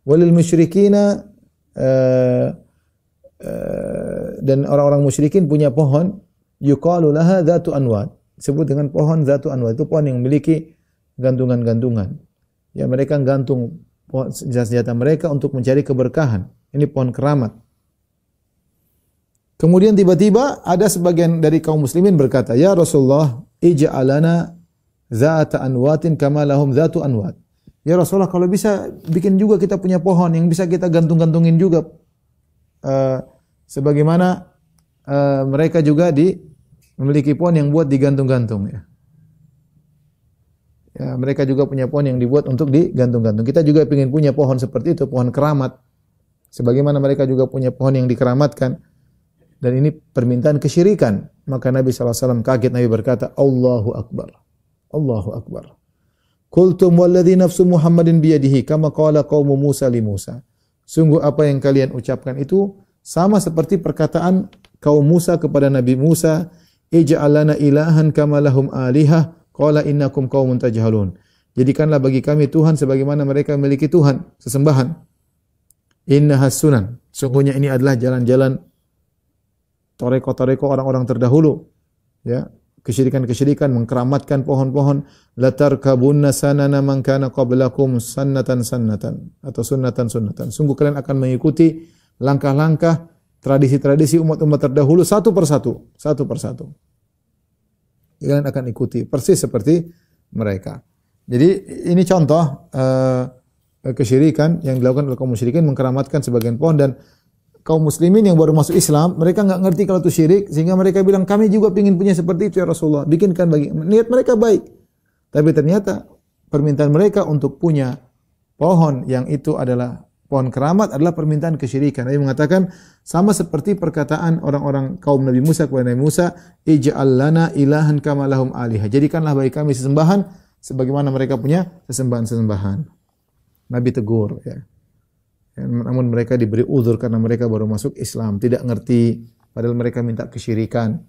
Walil musyrikina, dan orang-orang musyrikin punya pohon yuqalu laha Dzatu Anwat, disebut dengan pohon Dzatu Anwat. Itu pohon yang memiliki gantungan-gantungan. Ya, mereka gantung senjata-senjata mereka untuk mencari keberkahan. Ini pohon keramat. Kemudian tiba-tiba ada sebagian dari kaum muslimin berkata, "Ya Rasulullah, ij'alana Dzata Anwatin kama lahum Dzatu Anwat." Ya Rasulullah, kalau bisa bikin juga kita punya pohon yang bisa kita gantung-gantungin juga, sebagaimana mereka juga memiliki pohon yang buat digantung-gantung, ya. Ya, mereka juga punya pohon yang dibuat untuk digantung-gantung. Kita juga ingin punya pohon seperti itu, pohon keramat. Sebagaimana mereka juga punya pohon yang dikeramatkan. Dan ini permintaan kesyirikan. Maka Nabi SAW kaget, Nabi berkata, Allahu Akbar. Allahu Akbar. Qultum walladhi nafsu Muhammadin biyadihi kama qala qaumu Musa li Musa. Sungguh apa yang kalian ucapkan itu sama seperti perkataan kaum Musa kepada Nabi Musa, ij'al lana ilahan kama lahum alihah qala innakum qaumun tajhalun. Jadikanlah bagi kami Tuhan sebagaimana mereka memiliki Tuhan, sesembahan. Innahas sunan. Sungguhnya ini adalah jalan-jalan toreko-toreko orang-orang terdahulu, ya, kesyirikan-kesyirikan, mengkeramatkan pohon-pohon. Latarkabunna sanana man kana qablakum sannatan atau sunnatan. Sungguh kalian akan mengikuti langkah-langkah tradisi-tradisi umat-umat terdahulu satu persatu. Kalian akan ikuti persis seperti mereka. Jadi ini contoh kesyirikan yang dilakukan oleh kaum musyrikin, mengkeramatkan sebagian pohon. Dan kaum muslimin yang baru masuk Islam, mereka enggak ngerti kalau itu syirik, sehingga mereka bilang, kami juga ingin punya seperti itu ya Rasulullah, bikinkan bagi. Niat mereka baik. Tapi ternyata permintaan mereka untuk punya pohon yang itu adalah pohon keramat adalah permintaan kesyirikan. Nabi mengatakan sama seperti perkataan orang-orang kaum Nabi Musa kepada Nabi Musa, ij'al lana ilahan kama lahum alihah. Jadikanlah bagi kami sesembahan sebagaimana mereka punya sesembahan-sesembahan. Nabi tegur, ya. Namun mereka diberi uzur karena mereka baru masuk Islam, tidak ngerti, padahal mereka minta kesyirikan.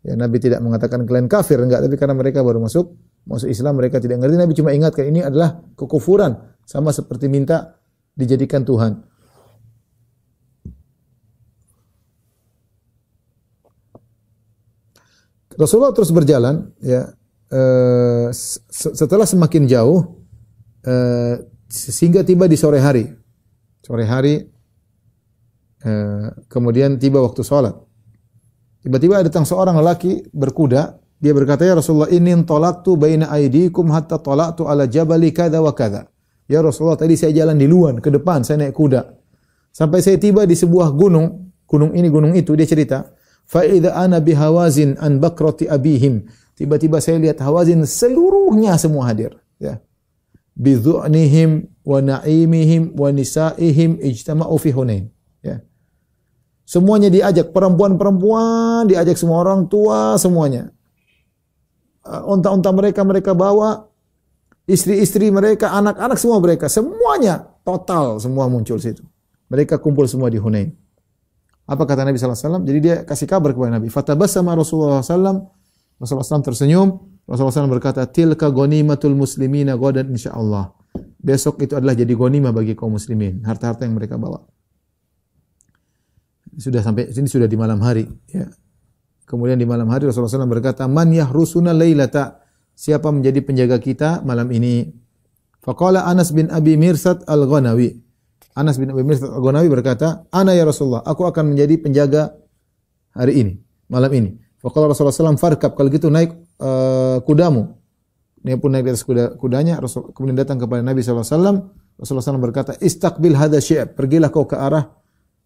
Ya, Nabi tidak mengatakan kalian kafir, enggak, tapi karena mereka baru masuk Islam, mereka tidak ngerti. Nabi cuma ingatkan ini adalah kekufuran, sama seperti minta dijadikan Tuhan. Rasulullah terus berjalan, ya. Setelah semakin jauh, sehingga tiba di sore hari. Kemudian tiba waktu sholat. Tiba-tiba datang seorang lelaki berkuda. Dia berkata, ya Rasulullah, inni intolaktu baina aidikum hatta tolaktu ala jabali kada wa kada. Ya Rasulullah, tadi saya jalan di luar, ke depan, saya naik kuda. Sampai saya tiba di sebuah gunung ini, gunung itu, dia cerita. Fa idza ana bihawazin an bakrati abihim. Tiba-tiba saya lihat Hawazin seluruhnya semua hadir. Ya. Bidhu'nihim wa na'imihim wa nisa'ihim ijtama'u fi Hunain. Ya. Semuanya diajak, perempuan-perempuan diajak, semua orang tua semuanya. Unta-unta mereka bawa, istri-istri mereka, anak-anak semua mereka, semuanya total semua muncul situ. Mereka kumpul semua di Hunain. Apa kata Nabi sallallahu alaihi wasallam? Jadi dia kasih kabar kepada Nabi. Fatabassama Rasulullah sallallahu alaihi wasallam. Rasulullah SAW tersenyum. Rasulullah SAW berkata, tilka ghanimatul muslimina ghadan insyaallah. Besok itu adalah jadi ghanimah bagi kaum muslimin, harta-harta yang mereka bawa. Sudah sampai sini sudah di malam hari, ya. Kemudian di malam hari Rasulullah SAW berkata, man yahrusuna lailata, siapa menjadi penjaga kita malam ini? Faqala Anas bin Abi Mirsad Al-Ghanawi. Anas bin Abi Mirsad Al-Ghanawi berkata, ana ya Rasulullah, aku akan menjadi penjaga hari ini, malam ini. Faqala Rasulullah SAW, farkab, kalau gitu naik kudamu. Dia pun naik di atas kudanya, kemudian datang kepada Nabi SAW. Rasulullah SAW berkata, istaqbil hadha syi'ab, pergilah kau ke arah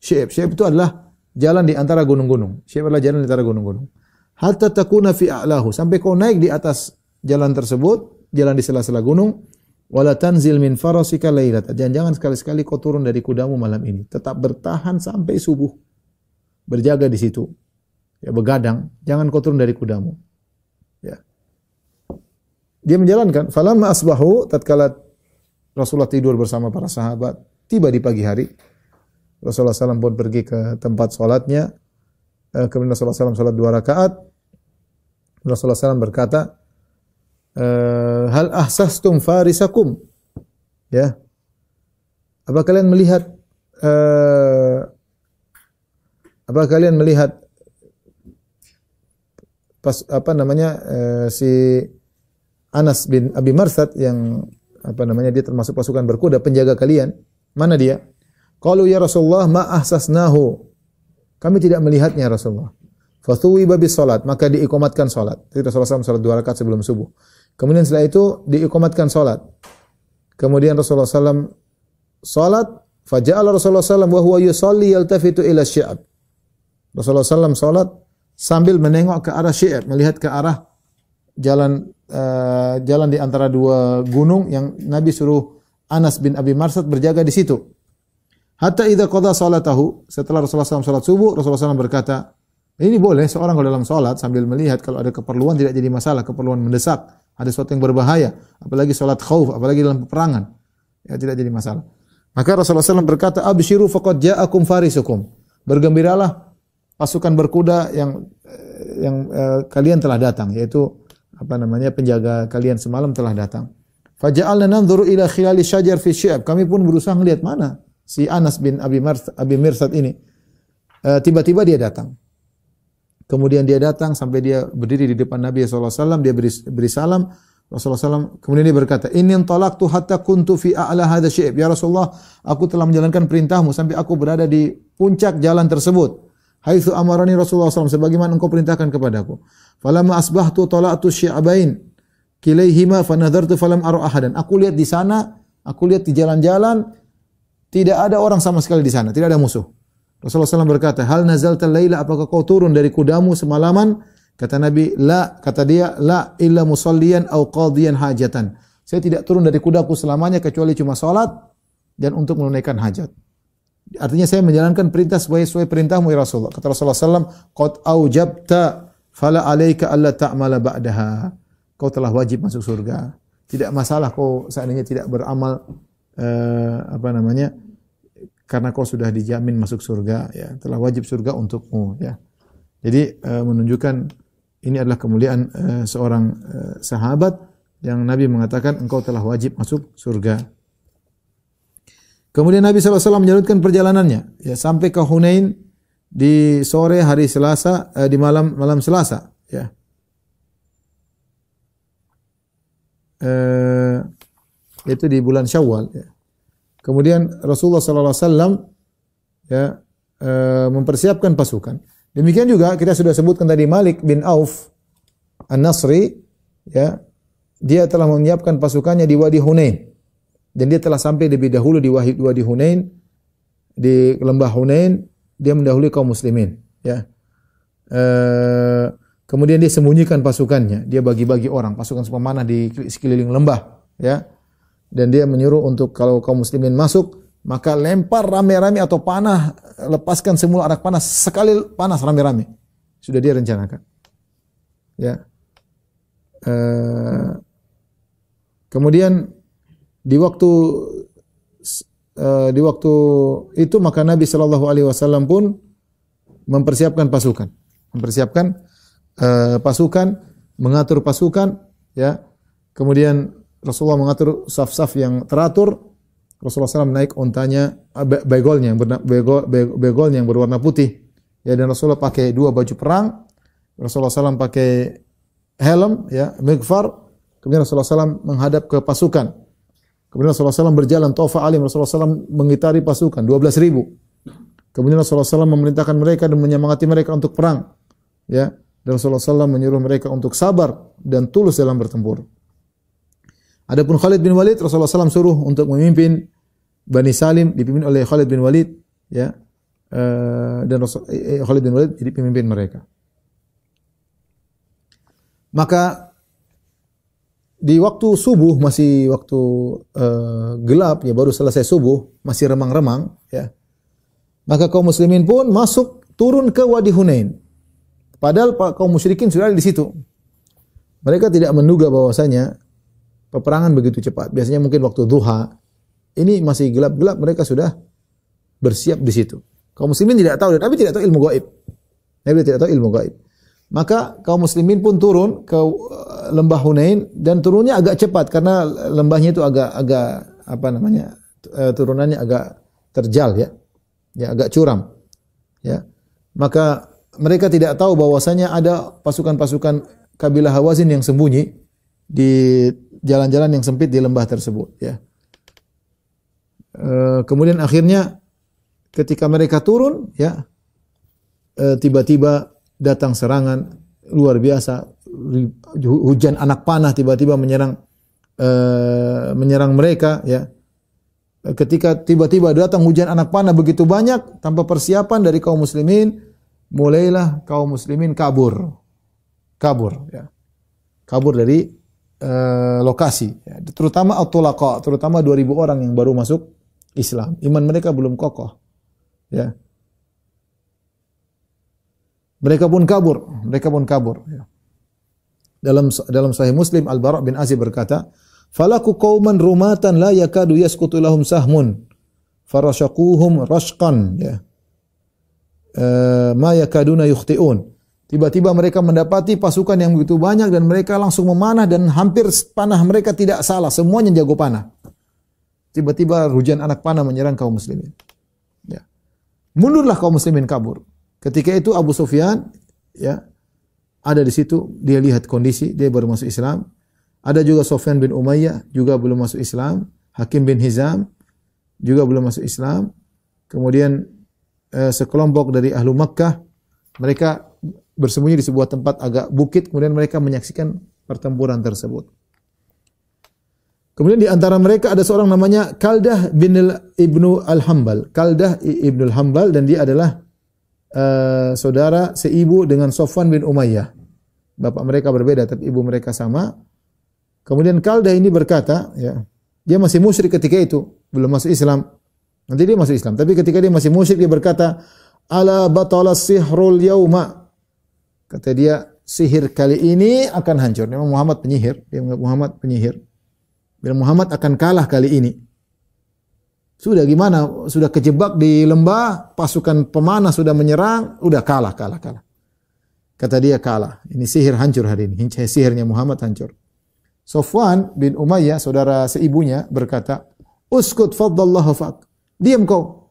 syi'ab. Syi'ab itu adalah jalan di antara gunung-gunung. Syi'ab adalah jalan di antara gunung-gunung. Hatta takuna fi a'lahu, sampai kau naik di atas jalan tersebut, jalan di sela-sela gunung. Wala tanzil min farasika lailat. Jangan sekali-sekali kau turun dari kudamu malam ini. Tetap bertahan sampai subuh. Berjaga di situ. Ya, begadang, jangan kau turun dari kudamu. Ya. Dia menjalankan. Falamma asbahu, tatkala Rasulullah tidur bersama para sahabat, tiba di pagi hari, Rasulullah SAW pun pergi ke tempat salatnya. Kemudian Rasulullah SAW salat 2 rakaat. Rasulullah SAW berkata, hal ahsastum farisakum, ya, apa kalian melihat si Anas bin Abi Marsad yang dia termasuk pasukan berkuda, penjaga kalian, mana dia? Qalu ya Rasulullah ma ahsasnahu, kami tidak melihatnya Rasulullah. Fathuwiba bis salat, maka diiqamatkan salat. Jadi Rasulullah SAW salat 2 rakaat sebelum subuh. Kemudian setelah itu diiqamatkan salat. Kemudian Rasulullah SAW salat, faja'ala Rasulullah SAW wa huwa yusalli yaltafitu ila syi'ab. Rasulullah SAW salat sambil menengok ke arah syi'ab, melihat ke arah jalan di antara 2 gunung yang Nabi suruh Anas bin Abi Marsad berjaga di situ. Hatta idza qada salatahu, setelah Rasulullah SAW salat subuh, Rasulullah SAW berkata, ini boleh seorang kalau dalam salat sambil melihat, kalau ada keperluan tidak jadi masalah, keperluan mendesak, ada sesuatu yang berbahaya, apalagi salat khauf, apalagi dalam peperangan, ya tidak jadi masalah. Maka Rasulullah SAW berkata, abshiru faqad ja'akum farisukum, bergembiralah pasukan berkuda yang kalian telah datang, yaitu penjaga kalian semalam telah datang. Faja'alna nanzuru ila khilali syajar fi syi'ab, kami pun berusaha melihat mana si Anas bin Abi Mirsad ini. Tiba-tiba dia datang. Kemudian dia datang sampai dia berdiri di depan Nabi SAW, dia beri salam. Rasulullah SAW kemudian dia berkata, inni intalaqtu hatta kuntu fi a'la hadha syi'ab. Ya Rasulullah, aku telah menjalankan perintahmu sampai aku berada di puncak jalan tersebut. Haitsu amarani Rasulullah SAW, sebagaimana engkau perintahkan kepadaku. Falamma asbahtu tala'tu syi'abain kilaihima fanadhartu falam ara ahadan. Aku lihat di sana, aku lihat di jalan-jalan, tidak ada orang sama sekali di sana, tidak ada musuh. Rasulullah SAW berkata, hal nazalta laila, apakah kau turun dari kudamu semalaman? Kata Nabi, la, kata dia, la illa musalliyan au qadiyan hajatan. Saya tidak turun dari kudaku selamanya kecuali cuma salat dan untuk menunaikan hajat. Artinya saya menjalankan perintah sesuai perintahmu ya Rasulullah. Kata Rasulullah SAW, qad aujabta fala alaika alla ta'mala ba'daha. Kau telah wajib masuk surga. Tidak masalah kau seandainya tidak beramal karena kau sudah dijamin masuk surga, ya, telah wajib surga untukmu, ya. Jadi menunjukkan ini adalah kemuliaan seorang sahabat yang Nabi mengatakan engkau telah wajib masuk surga. Kemudian Nabi SAW melanjutkan perjalanannya, ya, sampai ke Hunain di sore hari Selasa, di malam Selasa, ya. Itu di bulan Syawal, ya. Kemudian Rasulullah SAW mempersiapkan pasukan. Demikian juga kita sudah sebutkan tadi Malik bin Auf An-Nasri, ya, dia telah menyiapkan pasukannya di Wadi Hunain dan dia telah sampai lebih dahulu di Wadi Hunain, di lembah Hunain, dia mendahului kaum muslimin, ya. Kemudian dia sembunyikan pasukannya, dia bagi-bagi orang, pasukan pemanah di sekeliling lembah, ya. Dan dia menyuruh untuk kalau kaum muslimin masuk, maka lempar rame-rame atau panah, lepaskan semua anak panah, sekali panas rame-rame. Sudah dia rencanakan. Ya. Kemudian di waktu itu maka Nabi Shallallahu Alaihi Wasallam pun mempersiapkan pasukan, mengatur pasukan ya. Kemudian Rasulullah mengatur saf-saf yang teratur. Rasulullah SAW naik ontanya, begolnya yang berwarna putih. Ya, dan Rasulullah pakai 2 baju perang. Rasulullah SAW pakai helm, ya, mighfar. Kemudian Rasulullah SAW menghadap ke pasukan. Kemudian Rasulullah SAW berjalan Tawfa alim. Rasulullah SAW mengitari pasukan 12.000. Kemudian Rasulullah SAW memerintahkan mereka dan menyemangati mereka untuk perang. Ya, dan Rasulullah SAW menyuruh mereka untuk sabar dan tulus dalam bertempur. Adapun Khalid bin Walid, Rasulullah SAW suruh untuk memimpin Bani Salim, dipimpin oleh Khalid bin Walid, ya, dan Khalid bin Walid jadi pemimpin mereka. Maka di waktu subuh, masih waktu gelap, ya baru selesai subuh, masih remang-remang, ya. Maka kaum muslimin pun turun ke Wadi Hunain. Padahal kaum musyrikin sudah ada di situ. Mereka tidak menduga bahwasanya peperangan begitu cepat. Biasanya mungkin waktu duha. Ini masih gelap-gelap, mereka sudah bersiap di situ. Kaum muslimin tidak tahu, Nabi tidak tahu ilmu gaib. Nabi tidak tahu ilmu gaib. Maka kaum muslimin pun turun ke lembah Hunain, dan turunnya agak cepat karena lembahnya itu agak apa namanya? Turunannya agak terjal, ya. Ya, agak curam. Ya. Maka mereka tidak tahu bahwasanya ada pasukan-pasukan kabilah Hawazin yang sembunyi di jalan-jalan yang sempit di lembah tersebut, ya. Kemudian akhirnya ketika mereka turun, ya, tiba-tiba datang serangan luar biasa, hujan anak panah tiba-tiba menyerang mereka, ya. Ketika tiba-tiba datang hujan anak panah begitu banyak tanpa persiapan dari kaum muslimin, mulailah kaum muslimin kabur, ya. Kabur dari lokasi, ya. Terutama at-tulaqa, terutama 2.000 orang yang baru masuk Islam. Iman mereka belum kokoh, ya. Mereka pun kabur, ya. Dalam Sahih Muslim, Al-Bara' bin Azib berkata, "Falaku qauman rumatan la yakadu yasqutu lahum sahmun, farashaquhum rashqan, ya. Ma yakaduna yukhti'un." Tiba-tiba mereka mendapati pasukan yang begitu banyak dan mereka langsung memanah dan hampir panah mereka tidak salah, semuanya jago panah. Tiba-tiba hujan anak panah menyerang kaum muslimin. Ya. Mundurlah kaum muslimin, kabur. Ketika itu Abu Sufyan, ya, ada di situ, dia lihat kondisi, dia baru masuk Islam. Ada juga Sufyan bin Umayyah, juga belum masuk Islam. Hakim bin Hizam, juga belum masuk Islam. Kemudian sekelompok dari Ahlu Makkah, mereka bersembunyi di sebuah tempat agak bukit, kemudian mereka menyaksikan pertempuran tersebut. Kemudian di antara mereka ada seorang namanya Kaldah bin Ibnu Al-Hambal. Kaldah Ibnu Al-Hambal, dan dia adalah saudara seibu dengan Sofwan bin Umayyah. Bapak mereka berbeda tapi ibu mereka sama. Kemudian Kaldah ini berkata, ya, dia masih musyrik ketika itu, belum masuk Islam. Nanti dia masuk Islam, tapi ketika dia masih musyrik dia berkata, "Ala batala sihrul yauma." Kata dia, sihir kali ini akan hancur. Memang Muhammad penyihir, dia menganggap Muhammad penyihir. Bila Muhammad akan kalah kali ini. Sudah gimana? Sudah kejebak di lembah, pasukan pemanah sudah menyerang, udah kalah. Kata dia kalah. Ini sihir hancur hari ini. Sihirnya Muhammad hancur. Sofwan bin Umayyah, saudara seibunya, berkata, "Uskut faddallahu fak." Diam kau.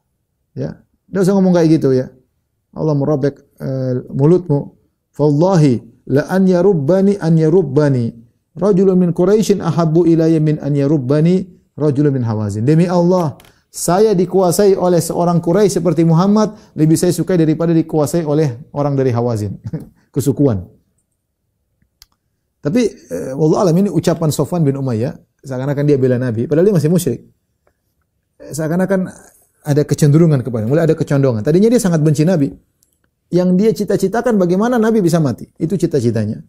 Ya, enggak usah ngomong kayak gitu, ya. Allah merobek mulutmu. Fallahi la an yarubbani rajulun min Quraisyin ahabbu ilayya min an yarubbani rajulun min Hawazin. Demi Allah, saya dikuasai oleh seorang Quraisy seperti Muhammad lebih saya sukai daripada dikuasai oleh orang dari Hawazin. Kesukuan. Tapi wallahu alam, ini ucapan Sofwan bin Umayyah, seakan-akan dia bela Nabi, padahal dia masih musyrik. Seakan-akan ada kecenderungan kepada, mulai ada kecondongan. Tadinya dia sangat benci Nabi. Yang dia cita-citakan bagaimana Nabi bisa mati. Itu cita-citanya.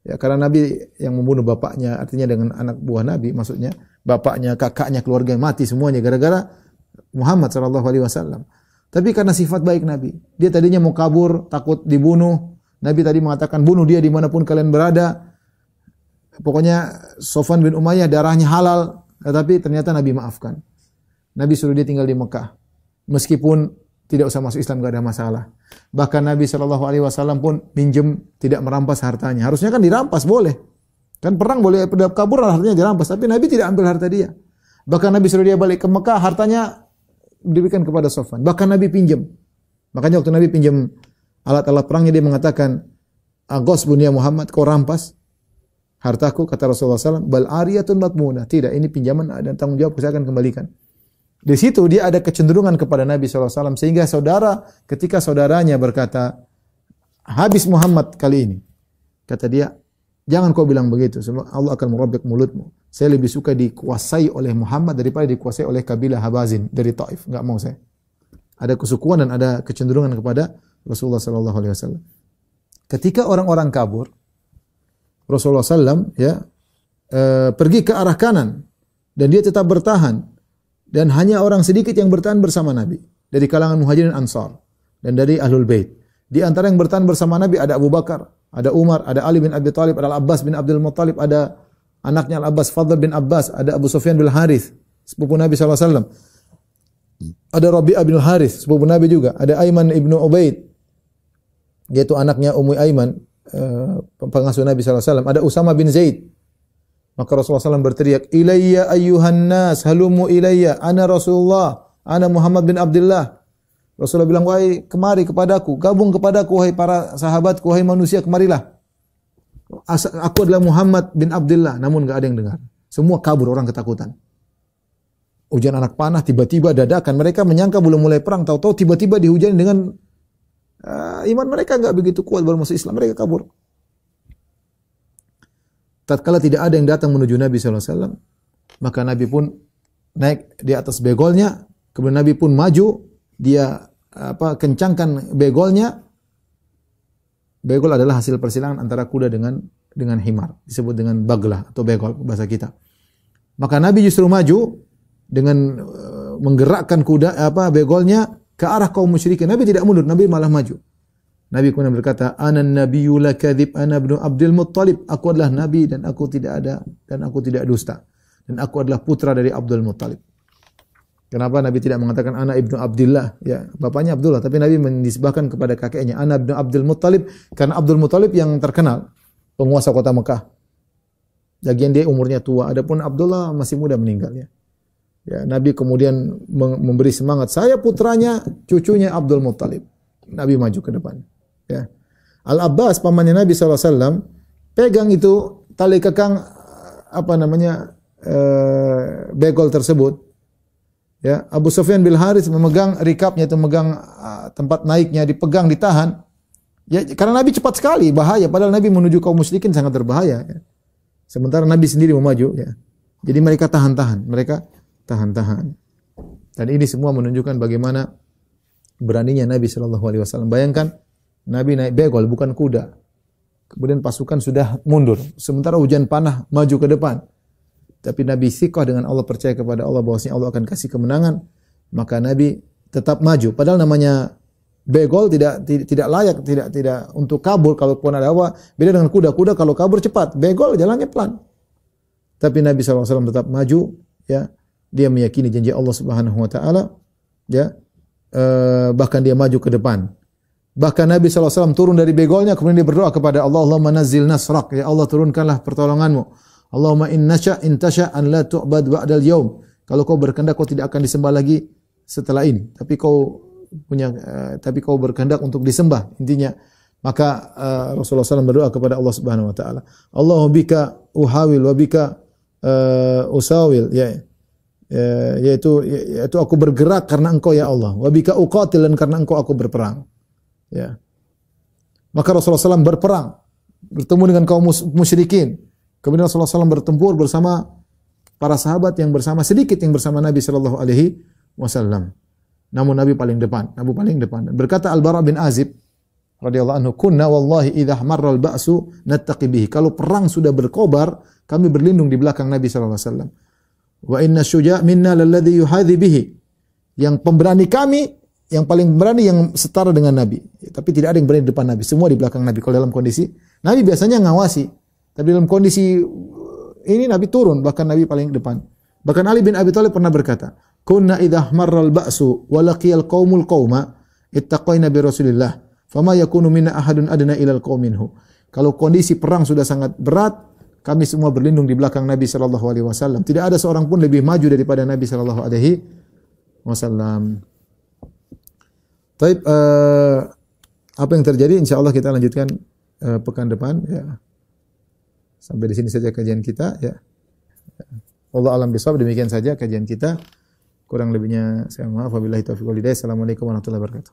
Ya, karena Nabi yang membunuh bapaknya, artinya dengan anak buah Nabi, maksudnya bapaknya, kakaknya, keluarga mati semuanya gara-gara Muhammad SAW. Tapi karena sifat baik Nabi, dia tadinya mau kabur, takut dibunuh. Nabi tadi mengatakan, bunuh dia dimanapun kalian berada. Pokoknya Sofwan bin Umayyah darahnya halal, tetapi ternyata Nabi maafkan. Nabi suruh dia tinggal di Mekah. Meskipun tidak usah masuk Islam, tidak ada masalah. Bahkan Nabi SAW pun pinjam, tidak merampas hartanya. Harusnya kan dirampas, boleh. Kan perang boleh kabur, hartanya dirampas, tapi Nabi tidak ambil harta dia. Bahkan Nabi suruh dia balik ke Mekah, hartanya diberikan kepada Safwan. Bahkan Nabi pinjam. Makanya waktu Nabi pinjam alat-alat perangnya, dia mengatakan, "Ghasbun ya Muhammad, kau rampas hartaku," kata Rasulullah SAW, "bal ariyatun matmunah." Tidak, ini pinjaman dan tanggung jawab, saya akan kembalikan. Di situ dia ada kecenderungan kepada Nabi SAW, sehingga ketika saudaranya berkata, "Habis Muhammad kali ini," kata dia, "Jangan kau bilang begitu, sebab Allah akan merobek mulutmu. Saya lebih suka dikuasai oleh Muhammad daripada dikuasai oleh kabilah Habazin dari Taif. Enggak mau saya." Ada kesukuan dan ada kecenderungan kepada Rasulullah SAW. Ketika orang-orang kabur, Rasulullah SAW pergi ke arah kanan dan dia tetap bertahan, dan hanya orang sedikit yang bertahan bersama Nabi dari kalangan Muhajirin Ansar dan dari Ahlul Bait. Di antara yang bertahan bersama Nabi ada Abu Bakar, ada Umar, ada Ali bin Abi Thalib, ada Al-Abbas bin Abdul Muttalib, ada anaknya Al-Abbas Fadl bin Abbas, ada Abu Sufyan bin Harith, sepupu Nabi SAW. Ada Rabi'ah bin Harith, sepupu Nabi juga. Ada Aiman ibnu Ubaid, yaitu anaknya Ummu Aiman, pengasuh Nabi SAW. Ada Usama bin Zaid. Maka Rasulullah SAW berteriak, "Ilayya ayyuhan nas, halumu ilayya, ana Rasulullah, ana Muhammad bin Abdullah." Rasulullah bilang, "Wahai, kemari kepadaku, gabung kepadaku, wahai para sahabatku, wahai manusia, kemarilah. Aku adalah Muhammad bin Abdullah." Namun enggak ada yang dengar. Semua kabur, orang ketakutan. Hujan anak panah tiba-tiba dadakan. Mereka menyangka belum mulai perang, tahu-tahu tiba-tiba dihujani dengan iman mereka enggak begitu kuat baru masuk Islam, mereka kabur. Tatkala tidak ada yang datang menuju Nabi SAW, maka Nabi pun naik di atas begolnya, kemudian Nabi pun maju, dia kencangkan begolnya. Begol adalah hasil persilangan antara kuda dengan himar, disebut dengan baglah atau begol bahasa kita. Maka Nabi justru maju dengan menggerakkan begolnya ke arah kaum musyrikin. Nabi tidak mundur, Nabi malah maju. Nabi kemudian berkata, "Ana nabiyyu la kadzib, ana ibnu Abdul Muttalib." Aku adalah nabi dan aku tidak dusta. Dan aku adalah putra dari Abdul Muttalib. Kenapa Nabi tidak mengatakan ana ibnu Abdullah? Ya, bapaknya Abdullah, tapi Nabi menisbahkan kepada kakeknya ana ibnu Abdul Muttalib karena Abdul Muttalib yang terkenal penguasa kota Mekah. Lagian dia umurnya tua, adapun Abdullah masih muda meninggal ya. Ya, Nabi kemudian memberi semangat, "Saya putranya, cucunya Abdul Muttalib." Nabi maju ke depan. Ya. Al-Abbas pamannya Nabi SAW pegang itu tali kekang begol tersebut. Ya, Abu Sufyan bin Harith memegang rikapnya, itu memegang tempat naiknya, dipegang, ditahan. Ya, karena Nabi cepat sekali, bahaya. Padahal Nabi menuju kaum musyrikin sangat berbahaya. Ya. Sementara Nabi sendiri mau maju. Ya. Jadi mereka tahan-tahan. Dan ini semua menunjukkan bagaimana beraninya Nabi SAW. Bayangkan Nabi naik begol, bukan kuda. Kemudian pasukan sudah mundur. Sementara hujan panah maju ke depan. Tapi Nabi thiqah dengan Allah, percaya kepada Allah bahwasanya Allah akan kasih kemenangan. Maka Nabi tetap maju. Padahal namanya begol tidak layak, tidak untuk kabur kalaupun ada apa. Beda dengan kuda. Kuda kalau kabur cepat, begol jalannya pelan. Tapi Nabi SAW tetap maju. Ya, dia meyakini janji Allah Subhanahu Wa Taala. Ya, bahkan dia maju ke depan. Bahkan Nabi SAW turun dari begolnya, kemudian dia berdoa kepada Allah, "Allahumma nazzil nasrak." Ya Allah, turunkanlah pertolonganmu. "Allahumma in tasha an la tu'bad ba'dal yaum." Kalau kau berkehendak kau tidak akan disembah lagi setelah ini, tapi kau berkehendak untuk disembah, intinya. Maka Rasulullah SAW berdoa kepada Allah Subhanahu Wa Taala, "Allahumma bika uhawil wa bika usawil." Yaitu aku bergerak karena Engkau ya Allah. Wa bika uqatil, dan karena Engkau aku berperang. Ya. Maka Rasulullah SAW berperang, bertemu dengan kaum musyrikin. Kemudian Rasulullah SAW bertempur bersama para sahabat yang sedikit yang bersama Nabi sallallahu alaihi wasallam. Namun Nabi paling depan. Berkata Al-Bara bin Azib radhiyallahu anhu, "Kunna wallahi idza marra al-ba'su nattaqi bihi." Kalau perang sudah berkobar, kami berlindung di belakang Nabi sallallahu alaihi wasallam. "Wa inna syuja' minna lalladhi yuhadhi bihi." Yang pemberani kami, yang paling berani yang setara dengan Nabi. Tapi tidak ada yang berani di depan Nabi, semua di belakang Nabi. Kalau dalam kondisi Nabi biasanya ngawasi, tapi dalam kondisi ini Nabi turun, bahkan Nabi paling depan. Bahkan Ali bin Abi Thalib pernah berkata, "Kunna idza marral ba'su wa laqiyal qaumul qauma ittaqaina bi Rasulillah, fama yakunu minna ahadun adna ilal qaum minhu." Kalau kondisi perang sudah sangat berat, Kami semua berlindung di belakang Nabi sallallahu alaihi wasallam. Tidak ada seorang pun lebih maju daripada Nabi sallallahu alaihi wasallam. Baik, apa yang terjadi insyaallah kita lanjutkan pekan depan ya. Sampai di sini saja kajian kita ya. Wallahu a'lam bishawab, demikian saja kajian kita. Kurang lebihnya saya maaf. Wabillahi taufiq wal hidayah. Assalamualaikum warahmatullahi wabarakatuh.